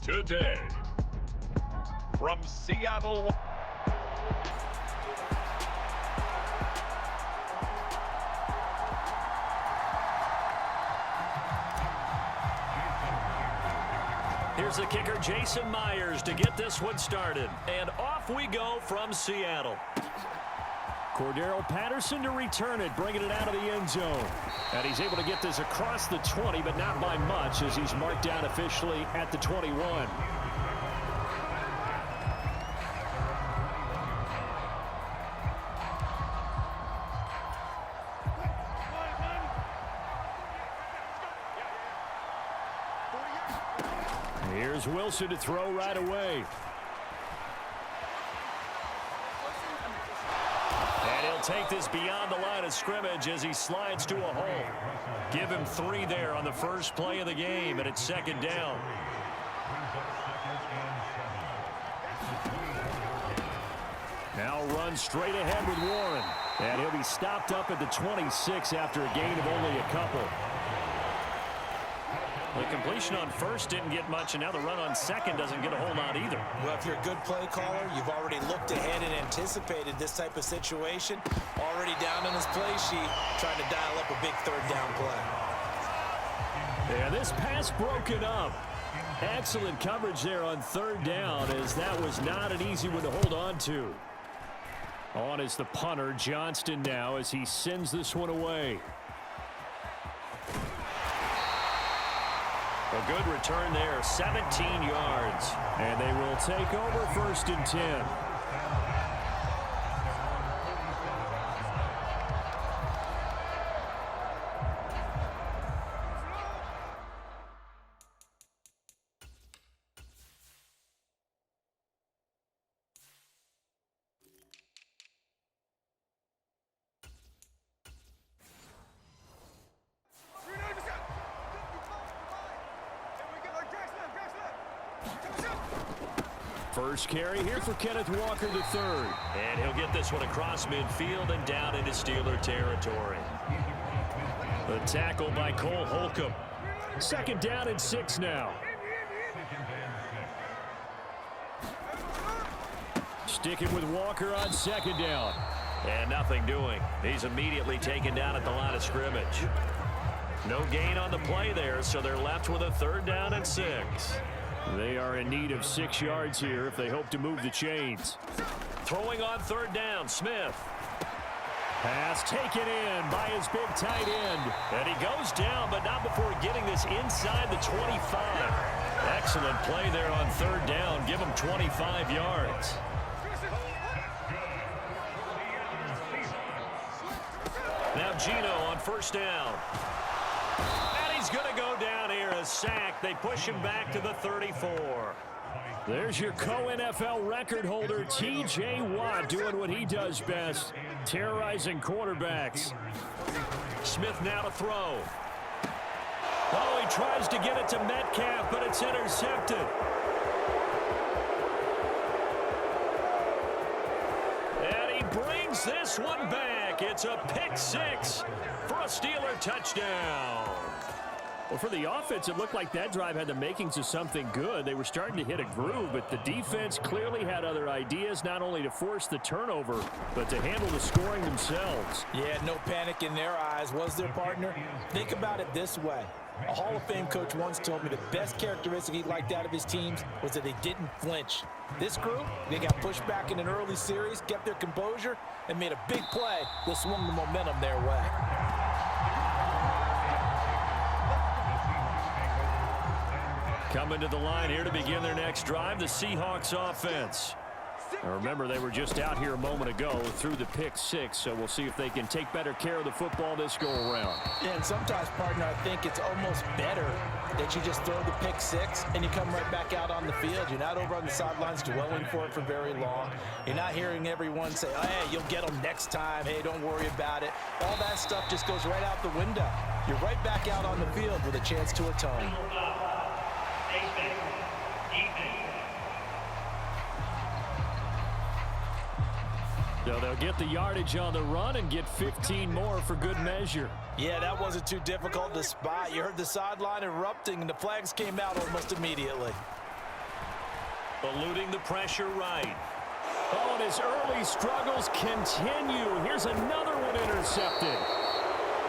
Today, from Seattle, here's the kicker, Jason Myers, to get this one started. And off we go from Seattle. Cordero Patterson to return it, bringing it out of the end zone. And he's able to get this across the 20, but not by much, as he's marked down officially at the 21. Here's Wilson to throw right away. And he'll take this beyond the line of scrimmage as he slides to a hole. Give him 3 there on the first play of the game, and it's second down. Now runs straight ahead with Warren. And he'll be stopped up at the 26 after a gain of only a couple. The completion on first didn't get much, and now the run on second doesn't get a whole lot either. Well, if you're a good play caller, you've already looked ahead and anticipated this type of situation. Already down in his play sheet, trying to dial up a big third down play. Yeah, this pass broken up. Excellent coverage there on third down, as that was not an easy one to hold on to. On is the punter, Johnston, now as he sends this one away. A good return there, 17 yards. And they will take over first and 10. First carry here for Kenneth Walker III. And he'll get this one across midfield and down into Steeler territory. The tackle by Cole Holcomb. Second down and 6 now. Sticking with Walker on second down. And nothing doing. He's immediately taken down at the line of scrimmage. No gain on the play there, so they're left with a third down and 6. They are in need of 6 yards here if they hope to move the chains. Throwing on third down, Smith. Pass taken in by his big tight end. And he goes down, but not before getting this inside the 25. Excellent play there on third down. Give him 25 yards. Now Gino on first down. He's going to go down here, a sack. They push him back to the 34. There's your co-NFL record holder, T.J. Watt, doing what he does best, terrorizing quarterbacks. Smith now to throw. Oh, he tries to get it to Metcalf, but it's intercepted. And he brings this one back. It's a pick 6 for a Steeler touchdown. Well, for the offense, it looked like that drive had the makings of something good. They were starting to hit a groove, but the defense clearly had other ideas, not only to force the turnover, but to handle the scoring themselves. Yeah, no panic in their eyes, was their partner? Think about it this way. A Hall of Fame coach once told me the best characteristic he liked out of his teams was that they didn't flinch. This group, they got pushed back in an early series, kept their composure, and made a big play that swung the momentum their way. Coming to the line here to begin their next drive, the Seahawks offense. Now remember, they were just out here a moment ago through the pick 6, so we'll see if they can take better care of the football this go-around. Yeah, and sometimes, partner, I think it's almost better that you just throw the pick 6 and you come right back out on the field. You're not over on the sidelines dwelling for it for very long. You're not hearing everyone say, oh, hey, you'll get them next time. Hey, don't worry about it. All that stuff just goes right out the window. You're right back out on the field with a chance to atone. So they'll get the yardage on the run and get 15 more for good measure. Yeah, that wasn't too difficult to spot. You heard the sideline erupting, and the flags came out almost immediately. Eluding the pressure right. Oh, and his early struggles continue. Here's another one intercepted.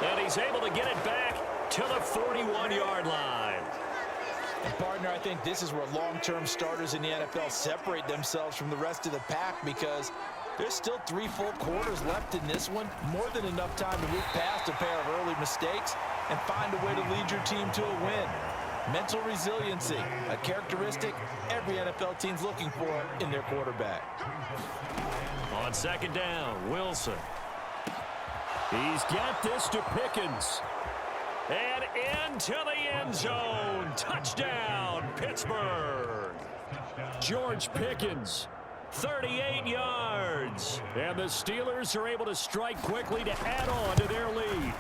And he's able to get it back to the 41-yard line. And partner, I think this is where long-term starters in the NFL separate themselves from the rest of the pack, because there's still 3 full quarters left in this one. More than enough time to move past a pair of early mistakes and find a way to lead your team to a win. Mental resiliency, a characteristic every NFL team's looking for in their quarterback. On second down, Wilson. He's got this to Pickens. And into the end zone. Touchdown, Pittsburgh. George Pickens. 38 yards. And the Steelers are able to strike quickly to add on to their lead.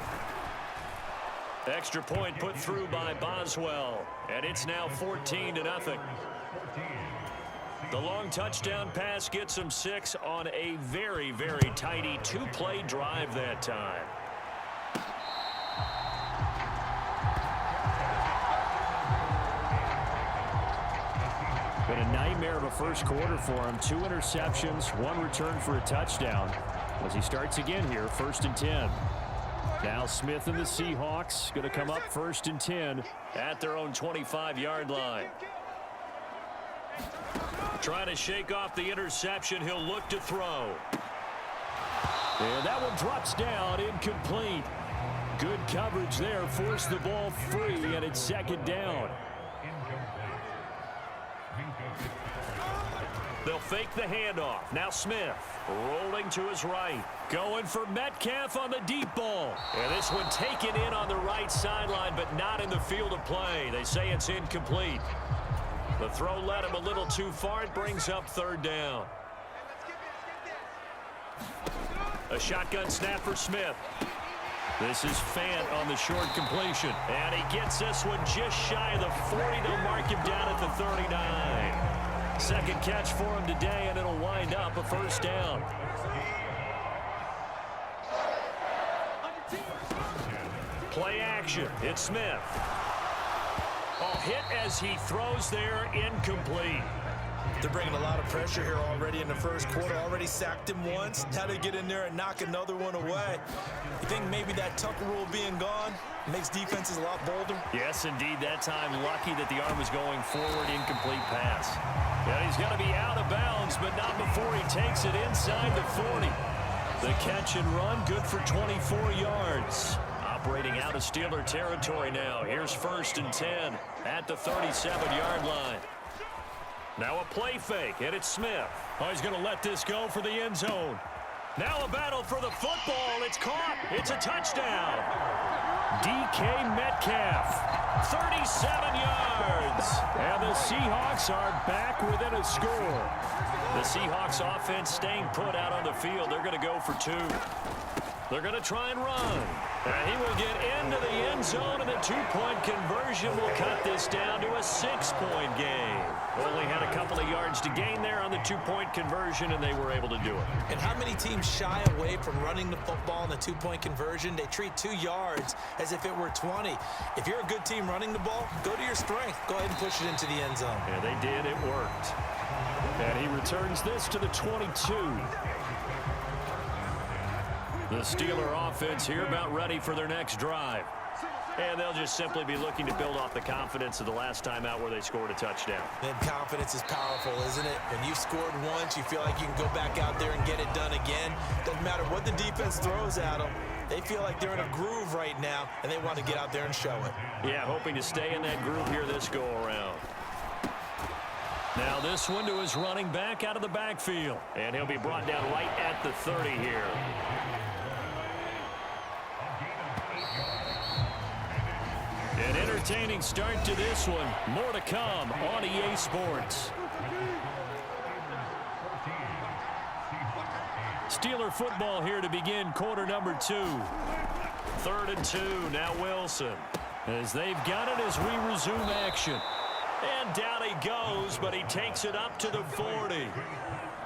Extra point put through by Boswell. And it's now 14-0. The long touchdown pass gets them 6 on a very, very tidy 2-play drive that time. Been a nightmare of a first quarter for him. 2 interceptions, 1 return for a touchdown. As he starts again here, 1st and 10. Now Smith and the Seahawks going to come up 1st and 10 at their own 25-yard line. Trying to shake off the interception. He'll look to throw. And that one drops down, incomplete. Good coverage there, forced the ball free, and it's 2nd down. They'll fake the handoff. Now Smith rolling to his right. Going for Metcalf on the deep ball. And this one taken in on the right sideline, but not in the field of play. They say it's incomplete. The throw led him a little too far. It brings up 3rd down. A shotgun snap for Smith. This is Fant on the short completion. And he gets this one just shy of the 40. They'll mark him down at the 39. 2nd catch for him today, and it'll wind up a 1st down. Play action. It's Smith. Hit as he throws there, incomplete. They're bringing a lot of pressure here already in the first quarter. Already sacked him once. Now they get in there and knock another one away. You think maybe that Tucker rule being gone makes defenses a lot bolder? Yes, indeed. That time, lucky that the arm was going forward. Incomplete pass. And he's going to be out of bounds, but not before he takes it inside the 40. The catch and run, good for 24 yards. Operating out of Steeler territory now. Here's 1st and 10 at the 37-yard line. Now a play fake, and it's Smith. Oh, he's going to let this go for the end zone. Now a battle for the football. It's caught. It's a touchdown. DK Metcalf, 37 yards. And the Seahawks are back within a score. The Seahawks offense staying put out on the field. They're going to go for 2. They're going to try and run. And he will get into the end zone, and the 2-point conversion will cut this down to a 6-point game. Only had a couple of yards to gain there on the 2-point conversion, and they were able to do it. And how many teams shy away from running the football in the 2-point conversion? They treat 2 yards as if it were 20. If you're a good team running the ball, go to your strength. Go ahead and push it into the end zone. Yeah, they did. It worked. And he returns this to the 22. The Steeler offense here about ready for their next drive. And they'll just simply be looking to build off the confidence of the last time out where they scored a touchdown. Then confidence is powerful, isn't it? When you've scored once, you feel like you can go back out there and get it done again. Doesn't matter what the defense throws at them. They feel like they're in a groove right now, and they want to get out there and show it. Yeah, hoping to stay in that groove here this go-around. Now this one to his running back out of the backfield. And he'll be brought down right at the 30 here. An entertaining start to this one. More to come on EA Sports. Steeler football here to begin quarter number 2. 3rd and 2. Now Wilson. As they've got it as we resume action. And down he goes, but he takes it up to the 40.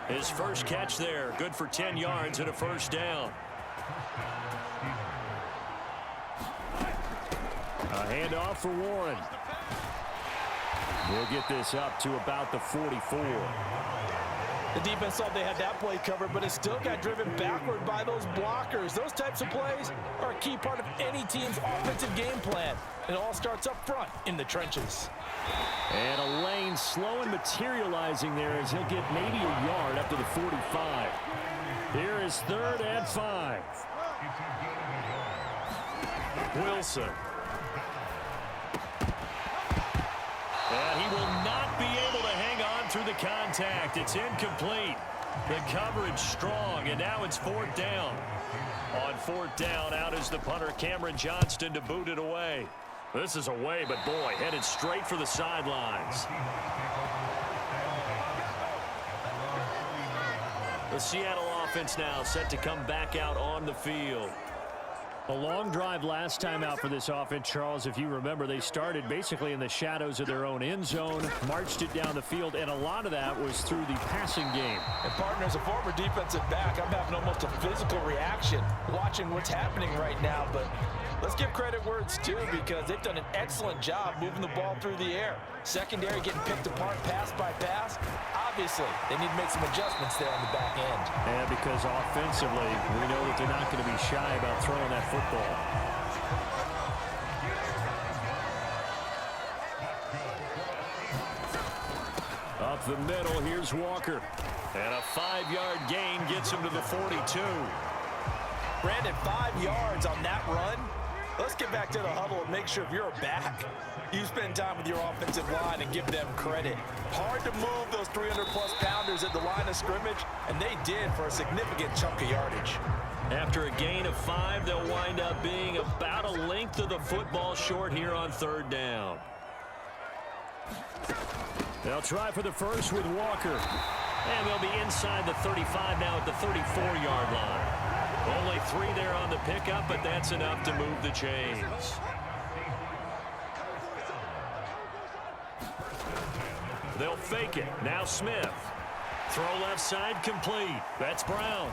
His first catch there. Good for 10 yards and a 1st down. A handoff for Warren. We'll get this up to about the 44. The defense thought they had that play covered, but it still got driven backward by those blockers. Those types of plays are a key part of any team's offensive game plan. It all starts up front in the trenches. And a lane slow and materializing there as he'll get maybe a yard up to the 45. Here is 3rd and 5. Wilson. And he will not be able to hang on through the contact. It's incomplete. The coverage strong, and now it's 4th down. On 4th down, out is the punter, Cameron Johnston, to boot it away. This is away, but boy, headed straight for the sidelines. The Seattle offense now set to come back out on the field. A long drive last time out for this offense, Charles. If you remember, they started basically in the shadows of their own end zone, marched it down the field, and a lot of that was through the passing game. And partner, as a former defensive back, I'm having almost a physical reaction watching what's happening right now. But let's give credit where it's due, because they've done an excellent job moving the ball through the air. Secondary getting picked apart pass by pass. Obviously, they need to make some adjustments there on the back end. And because offensively, we know that they're not going to be shy about throwing that football. Up the middle, here's Walker. And a 5-yard gain gets him to the 42. Brandon, 5 yards on that run. Let's get back to the huddle and make sure if you're a back, you spend time with your offensive line and give them credit. Hard to move those 300-plus pounders at the line of scrimmage, and they did for a significant chunk of yardage. After a gain of 5, they'll wind up being about a length of the football short here on 3rd down. They'll try for the first with Walker. And they'll be inside the 35 now at the 34-yard line. Only 3 there on the pickup, but that's enough to move the chains. They'll fake it. Now Smith. Throw left side complete. That's Brown.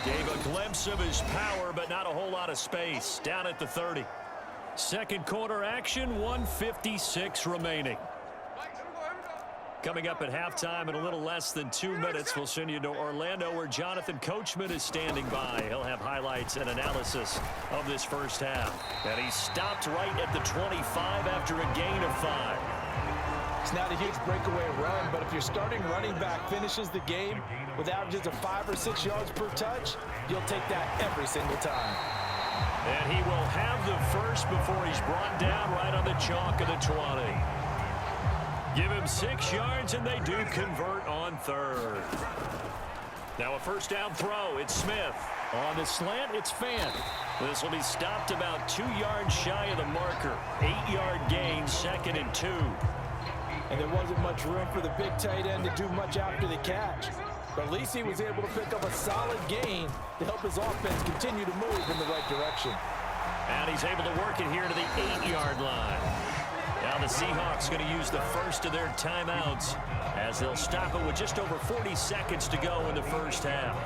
Gave a glimpse of his power, but not a whole lot of space. Down at the 30. Second quarter action, 1:56 remaining. Coming up at halftime in a little less than 2 minutes, we'll send you to Orlando, where Jonathan Coachman is standing by. He'll have highlights and analysis of this first half. And he stopped right at the 25 after a gain of 5. It's not a huge breakaway run, but if your starting running back finishes the game with averages of 5 or 6 yards per touch, you'll take that every single time. And he will have the first before he's brought down right on the chalk of the 20. Give him 6 yards, and they do convert on 3rd. Now a first down throw. It's Smith. On the slant, it's Fant. This will be stopped about 2 yards shy of the marker. 8-yard gain, 2nd and 2. And there wasn't much room for the big tight end to do much after the catch. But at least he was able to pick up a solid gain to help his offense continue to move in the right direction. And he's able to work it here to the 8-yard line. Now the Seahawks going to use the first of their timeouts as they'll stop it with just over 40 seconds to go in the first half.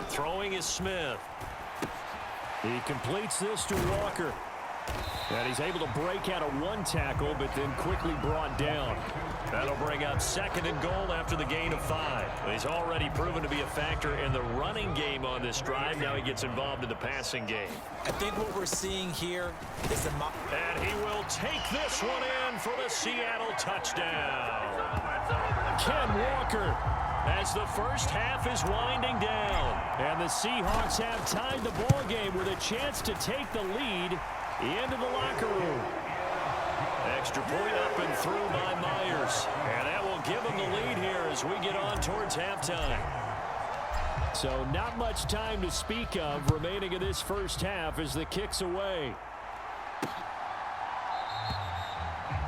Throwing is Smith. He completes this to Walker. And he's able to break out of 1 tackle, but then quickly brought down. That'll bring up 2nd and goal after the gain of 5. He's already proven to be a factor in the running game on this drive. Now he gets involved in the passing game. I think what we're seeing here is and he will take this one in for the Seattle touchdown. Ken Walker, as the first half is winding down. And the Seahawks have tied the ball game with a chance to take the lead into the locker room. Extra point up and through by Myers. And that will give them the lead here as we get on towards halftime. So not much time to speak of remaining in this first half as the kick's away.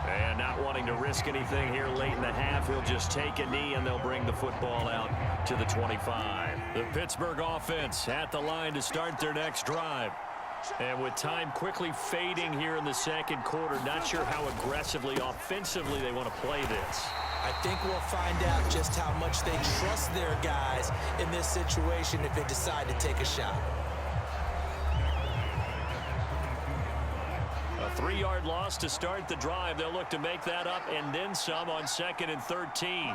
And not wanting to risk anything here late in the half, he'll just take a knee and they'll bring the football out to the 25. The Pittsburgh offense at the line to start their next drive. And with time quickly fading here in the second quarter, not sure how aggressively, offensively they want to play this. I think we'll find out just how much they trust their guys in this situation if they decide to take a shot. 3-yard loss to start the drive. They'll look to make that up and then some on 2nd and 13.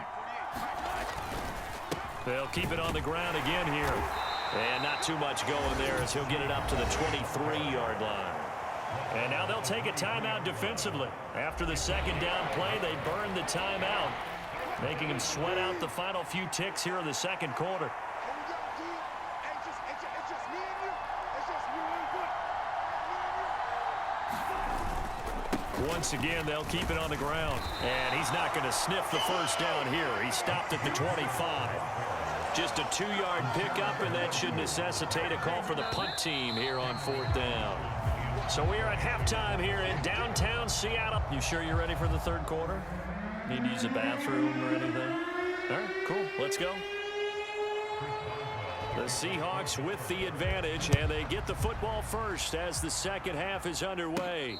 They'll keep it on the ground again here. And not too much going there as he'll get it up to the 23-yard line. And now they'll take a timeout defensively. After the 2nd down play, they burn the timeout, making him sweat out the final few ticks here in the 2nd quarter. Once again, they'll keep it on the ground. And he's not going to sniff the first down here. He stopped at the 25. Just a 2-yard pickup, and that should necessitate a call for the punt team here on 4th down. So we are at halftime here in downtown Seattle. You sure you're ready for the 3rd quarter? Need to use a bathroom or anything? All right, cool. Let's go. The Seahawks with the advantage, and they get the football first as the 2nd half is underway.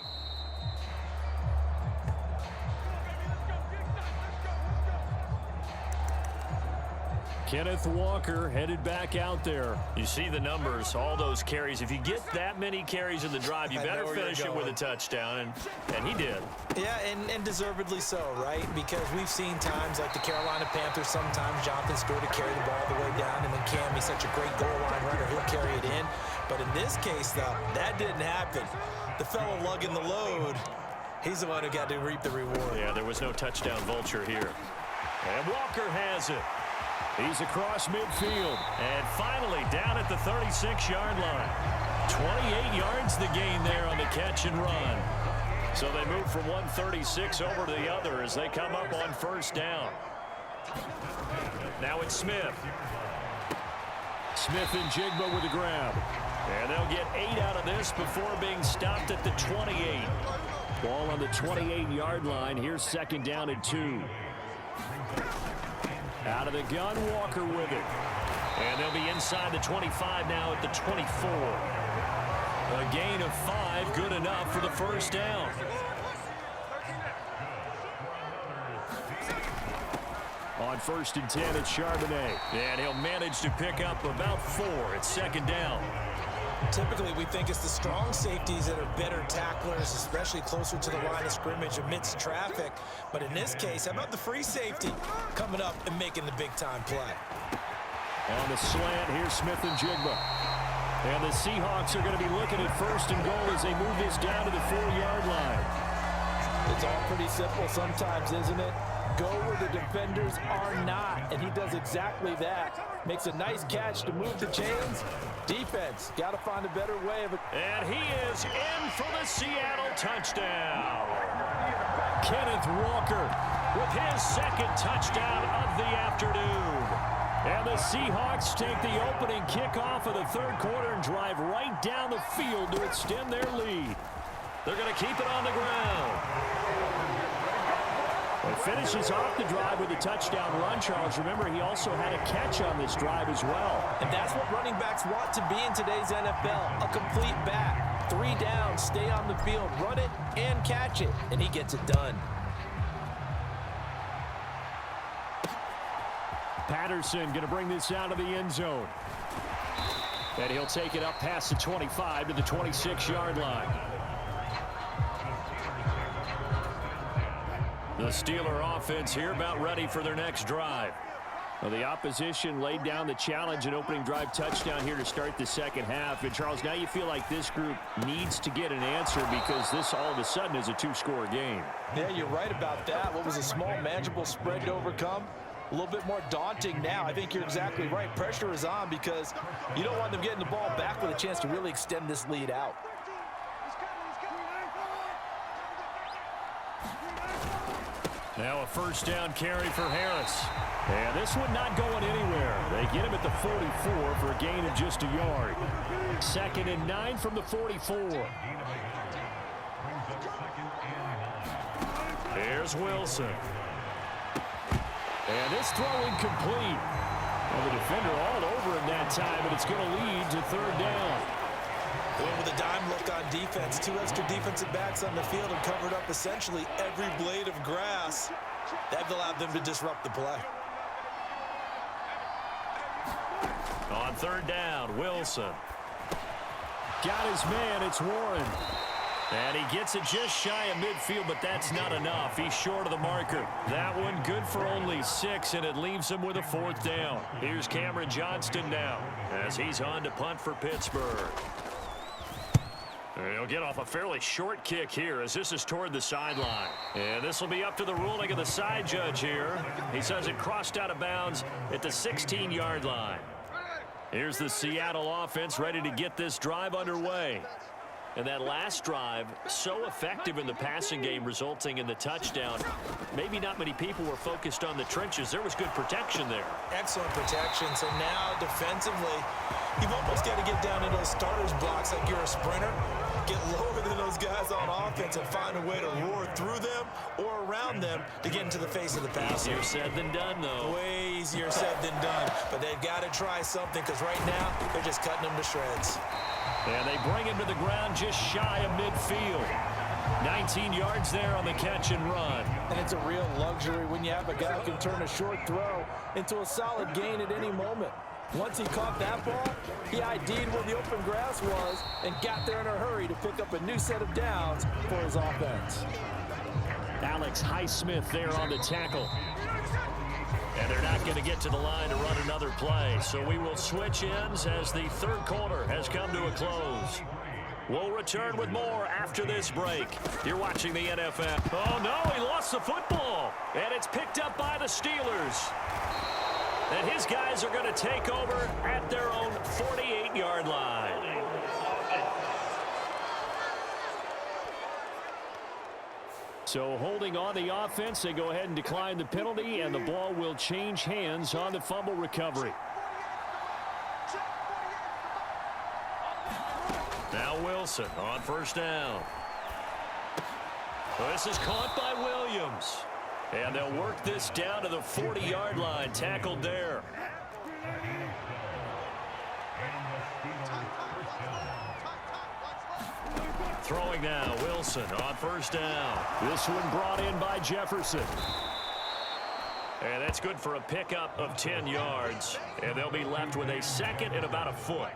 Kenneth Walker headed back out there. You see the numbers, all those carries. If you get that many carries in the drive, you better finish it with a touchdown, and he did. Yeah, and deservedly so, right? Because we've seen times like the Carolina Panthers, sometimes Jonathan Stewart to carry the ball all the way down, and then Cam, he's such a great goal line runner, he'll carry it in. But in this case, though, that didn't happen. The fellow lugging the load, he's the one who got to reap the reward. Yeah, there was no touchdown vulture here. And Walker has it. He's across midfield. And finally down at the 36-yard line. 28 yards the gain there on the catch and run. So they move from 136 over to the other as they come up on 1st down. Now it's Smith. Smith and Jigba with a grab. And they'll get 8 out of this before being stopped at the 28. Ball on the 28-yard line. Here's 2nd down and 2. Out of the gun, Walker with it. And they'll be inside the 25 now at the 24. A gain of 5, good enough for the 1st down. On 1st and 10, it's Charbonnet. And he'll manage to pick up about 4 at 2nd down. Typically, we think it's the strong safeties that are better tacklers, especially closer to the line of scrimmage amidst traffic. But in this case, how about the free safety coming up and making the big-time play? On the slant, here's Smith and Jigba. And the Seahawks are going to be looking at 1st and goal as they move this down to the 4-yard line. It's all pretty simple sometimes, isn't it? Go where the defenders are not, and he does exactly that. Makes a nice catch to move the chains. Defense, got to find a better way of it. And he is in for the Seattle touchdown. Kenneth Walker with his 2nd touchdown of the afternoon. And the Seahawks take the opening kickoff of the 3rd quarter and drive right down the field to extend their lead. They're going to keep it on the ground. It finishes off the drive with a touchdown run, Charles. Remember, he also had a catch on this drive as well. And that's what running backs want to be in today's NFL, a complete back. 3 down, stay on the field, run it and catch it, and he gets it done. Patterson going to bring this out of the end zone. And he'll take it up past the 25 to the 26-yard line. The Steeler offense here about ready for their next drive. Well, the opposition laid down the challenge and opening drive touchdown here to start the 2nd half. And, Charles, now you feel like this group needs to get an answer because this all of a sudden is a 2-score game. Yeah, you're right about that. What was a small, manageable spread to overcome? A little bit more daunting now. I think you're exactly right. Pressure is on because you don't want them getting the ball back with a chance to really extend this lead out. Now a 1st down carry for Harris. And this one not going anywhere. They get him at the 44 for a gain of just a yard. 2nd and 9 from the 44. Here's Wilson. And this throw incomplete. Well, the defender all over him that time, and it's going to lead to 3rd down. Going with a dime look on defense. 2 extra defensive backs on the field and covered up essentially every blade of grass. That allowed them to disrupt the play. On 3rd down, Wilson. Got his man, it's Warren. And he gets it just shy of midfield, but that's not enough. He's short of the marker. That one good for only 6, and it leaves him with a 4th down. Here's Cameron Johnston now as he's on to punt for Pittsburgh. He'll get off a fairly short kick here as this is toward the sideline. And this will be up to the ruling of the side judge here. He says it crossed out of bounds at the 16-yard line. Here's the Seattle offense ready to get this drive underway. And that last drive, so effective in the passing game, resulting in the touchdown. Maybe not many people were focused on the trenches. There was good protection there. Excellent protection. So now defensively, you've almost got to get down in those starters blocks like you're a sprinter. Get lower than those guys on offense and find a way to roar through them or around them to get into the face of the passer. Easier said than done, though. Way easier said than done. But they've got to try something because right now they're just cutting them to shreds. And they bring him to the ground just shy of midfield. 19 yards there on the catch and run. And it's a real luxury when you have a guy who can turn a short throw into a solid gain at any moment. Once he caught that ball, he ID'd where the open grass was and got there in a hurry to pick up a new set of downs for his offense. Alex Highsmith there on the tackle. And they're not going to get to the line to run another play. So we will switch ends as the third quarter has come to a close. We'll return with more after this break. You're watching the NFL. Oh, no, he lost the football. And it's picked up by the Steelers. And his guys are going to take over at their own 48-yard line. So holding on the offense, they go ahead and decline the penalty, and the ball will change hands on the fumble recovery. Now Wilson on first down. This is caught by Williams. And they'll work this down to the 40-yard line, tackled there. Throwing now, Wilson on first down. This one brought in by Jefferson. And that's good for a pickup of 10 yards. And they'll be left with a second and about a foot.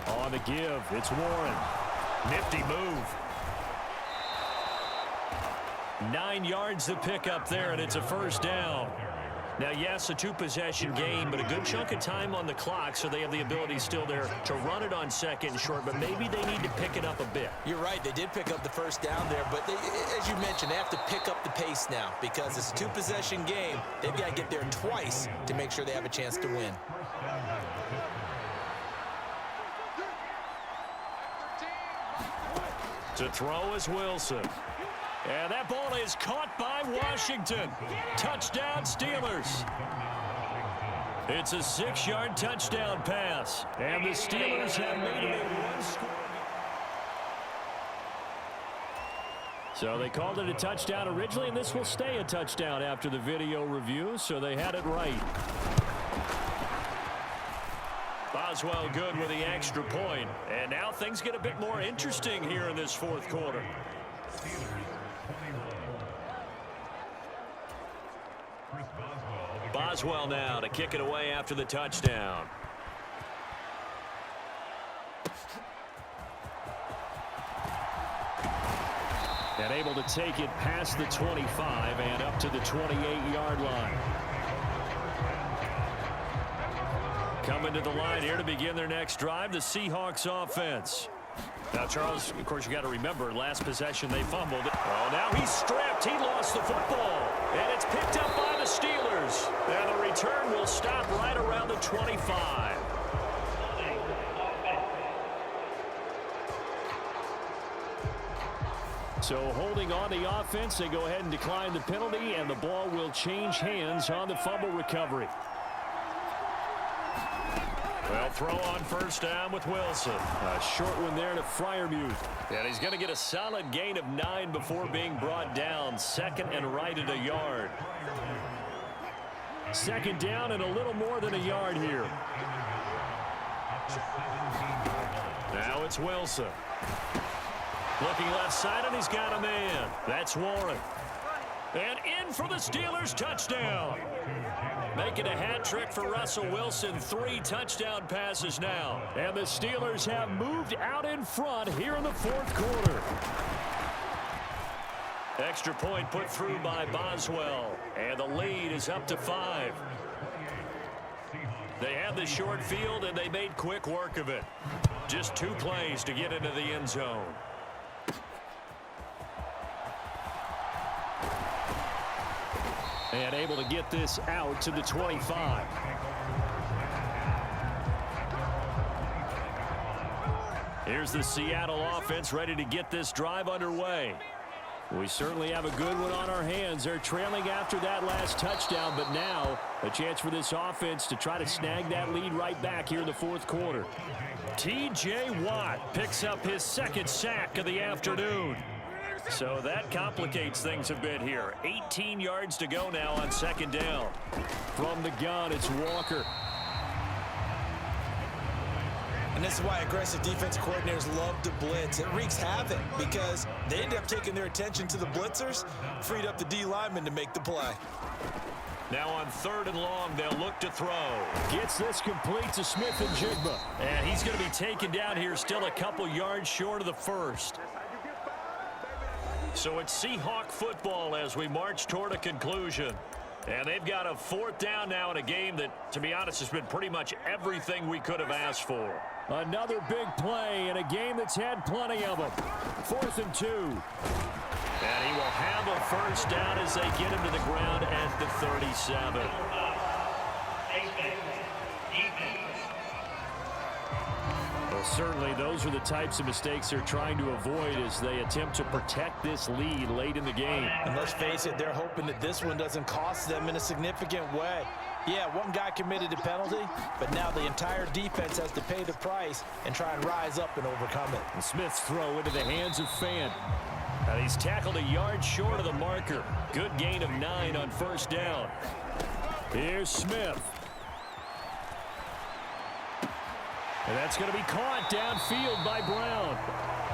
On the give, it's Warren. Nifty move. 9 yards to pick up there, and it's a first down. Now, yes, a 2-possession game, but a good chunk of time on the clock, so they have the ability still there to run it on second and short, but maybe they need to pick it up a bit. You're right. They did pick up the first down there, but as you mentioned, they have to pick up the pace now because it's a 2-possession game. They've got to get there twice to make sure they have a chance to win. To throw is Wilson. And that ball is caught by Washington. Touchdown, Steelers. It's a 6-yard touchdown pass. And the Steelers have made it a one-score. So they called it a touchdown originally, and this will stay a touchdown after the video review, so they had it right. Boswell good with the extra point. And now things get a bit more interesting here in this fourth quarter. Boswell now to kick it away after the touchdown. And able to take it past the 25 and up to the 28-yard line. Coming to the line here to begin their next drive, the Seahawks offense. Now, Charles, of course, you got to remember, last possession they fumbled. Oh, now he's stripped. He lost the football. And it's picked up by the Steelers. And the return will stop right around the 25. So holding on the offense, they go ahead and decline the penalty, and the ball will change hands on the fumble recovery. Well, throw on first down with Wilson. A short one there to Freiermuth. And he's going to get a solid gain of 9 before being brought down. Second and right at a yard. Second down and a little more than a yard here. Now it's Wilson. Looking left side, and he's got a man. That's Warren. And in for the Steelers touchdown. Making a hat trick for Russell Wilson. 3 touchdown passes now. And the Steelers have moved out in front here in the fourth quarter. Extra point put through by Boswell. And the lead is up to 5. They had the short field, and they made quick work of it. Just 2 plays to get into the end zone. And able to get this out to the 25. Here's the Seattle offense ready to get this drive underway. We certainly have a good one on our hands. They're trailing after that last touchdown, but now a chance for this offense to try to snag that lead right back here in the fourth quarter. T.J. Watt picks up his 2nd sack of the afternoon. So that complicates things a bit here. 18 yards to go now on 2nd down. From the gun, it's Walker. And this is why aggressive defensive coordinators love to blitz. It wreaks havoc because they end up taking their attention to the blitzers, freed up the D lineman to make the play. Now on 3rd and long, they'll look to throw. Gets this complete to Smith and Jigba. And he's going to be taken down here still a couple yards short of the 1st. So it's Seahawk football as we march toward a conclusion. And they've got a 4th down now in a game that, to be honest, has been pretty much everything we could have asked for. Another big play in a game that's had plenty of them. 4th and 2. And he will have a 1st down as they get him to the ground at the 37. Well, certainly those are the types of mistakes they're trying to avoid as they attempt to protect this lead late in the game. And let's face it, they're hoping that this one doesn't cost them in a significant way. Yeah, one guy committed a penalty, but now the entire defense has to pay the price and try and rise up and overcome it. And Smith's throw into the hands of Fant. And he's tackled a yard short of the marker. Good gain of 9 on 1st down. Here's Smith. And that's going to be caught downfield by Brown.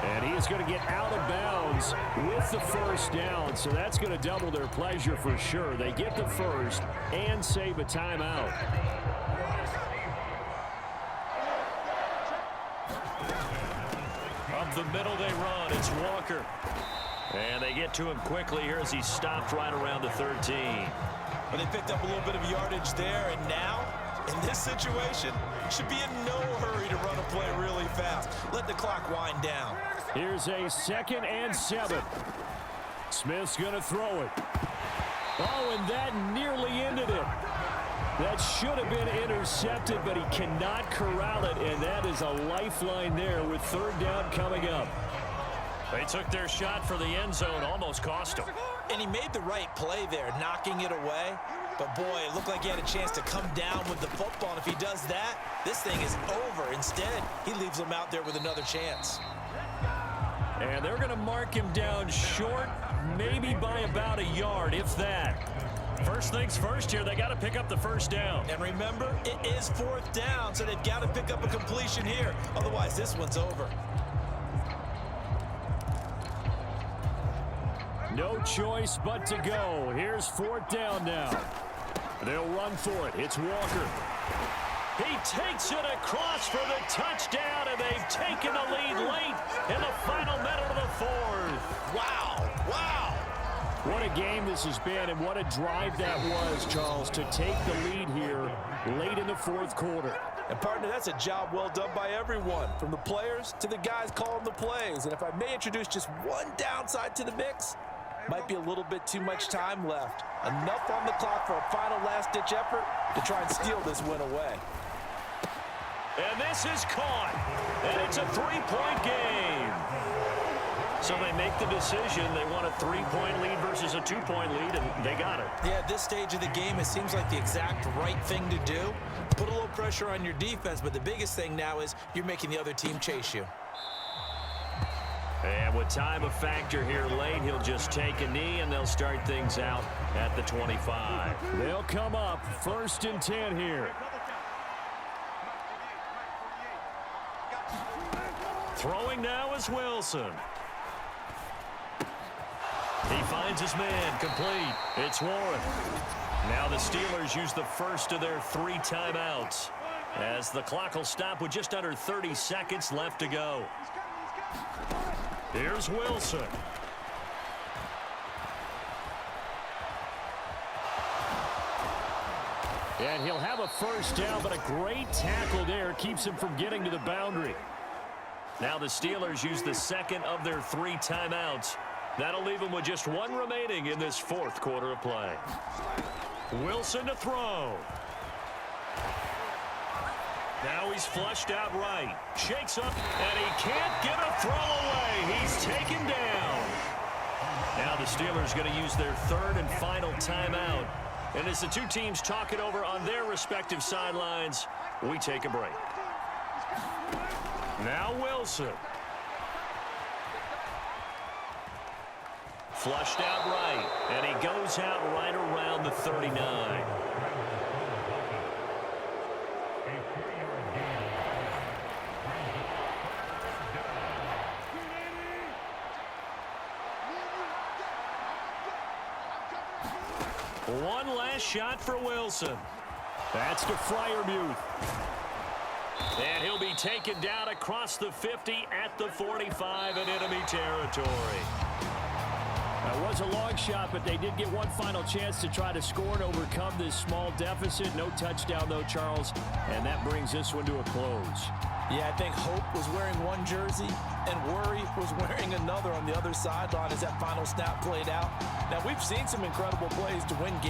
And he is going to get out of bounds with the 1st down. So that's going to double their pleasure for sure. They get the 1st and save a timeout. Up the middle they run. It's Walker. And they get to him quickly here as he stopped right around the 13. Well, they picked up a little bit of yardage there, and now, in this situation, should be in no hurry to run a play really fast. Let the clock wind down. Here's a 2nd and 7. Smith's going to throw it. Oh, and that nearly ended it. That should have been intercepted, but he cannot corral it, and that is a lifeline there with 3rd down coming up. They took their shot for the end zone, almost cost him. And he made the right play there, knocking it away. But, boy, it looked like he had a chance to come down with the football. And if he does that, this thing is over. Instead, he leaves him out there with another chance. And they're going to mark him down short, maybe by about a yard, if that. First things first here, they got to pick up the 1st down. And remember, it is 4th down, so they've got to pick up a completion here. Otherwise, this one's over. No choice but to go. Here's 4th down now. They'll run for it. It's Walker. He takes it across for the touchdown, and they've taken the lead late in the final minute of the 4th. Wow, wow. What a game this has been, and what a drive that was, Charles, to take the lead here late in the 4th quarter. And, partner, that's a job well done by everyone, from the players to the guys calling the plays. And if I may introduce just one downside to the mix, might be a little bit too much time left. Enough on the clock for a final last-ditch effort to try and steal this win away. And this is caught. And it's a 3-point game. So they make the decision. They want a 3-point lead versus a 2-point lead, and they got it. Yeah, at this stage of the game, it seems like the exact right thing to do. Put a little pressure on your defense, but the biggest thing now is you're making the other team chase you. And with time a factor here late, he'll just take a knee, and they'll start things out at the 25. They'll come up 1st and 10 here. Throwing now is Wilson. He finds his man, complete. It's Warren. Now the Steelers use the first of their 3 timeouts, as the clock will stop with just under 30 seconds left to go. Here's Wilson. And he'll have a first down, but a great tackle there keeps him from getting to the boundary. Now the Steelers use the second of their 3 timeouts. That'll leave them with just 1 remaining in this 4th quarter of play. Wilson to throw. Now he's flushed out right. Shakes up, and he can't get a throw away. He's taken down. Now the Steelers going to use their 3rd and final timeout. And as the 2 teams talk it over on their respective sidelines, we take a break. Now Wilson. Flushed out right, and he goes out right around the 39. One last shot for Wilson. That's to Freiermuth. And he'll be taken down across the 50 at the 45 in enemy territory. That was a long shot, but they did get one final chance to try to score and overcome this small deficit. No touchdown, though, Charles, and that brings this one to a close. Yeah, I think Hope was wearing one jersey and Worry was wearing another on the other sideline as that final snap played out. Now, we've seen some incredible plays to win games.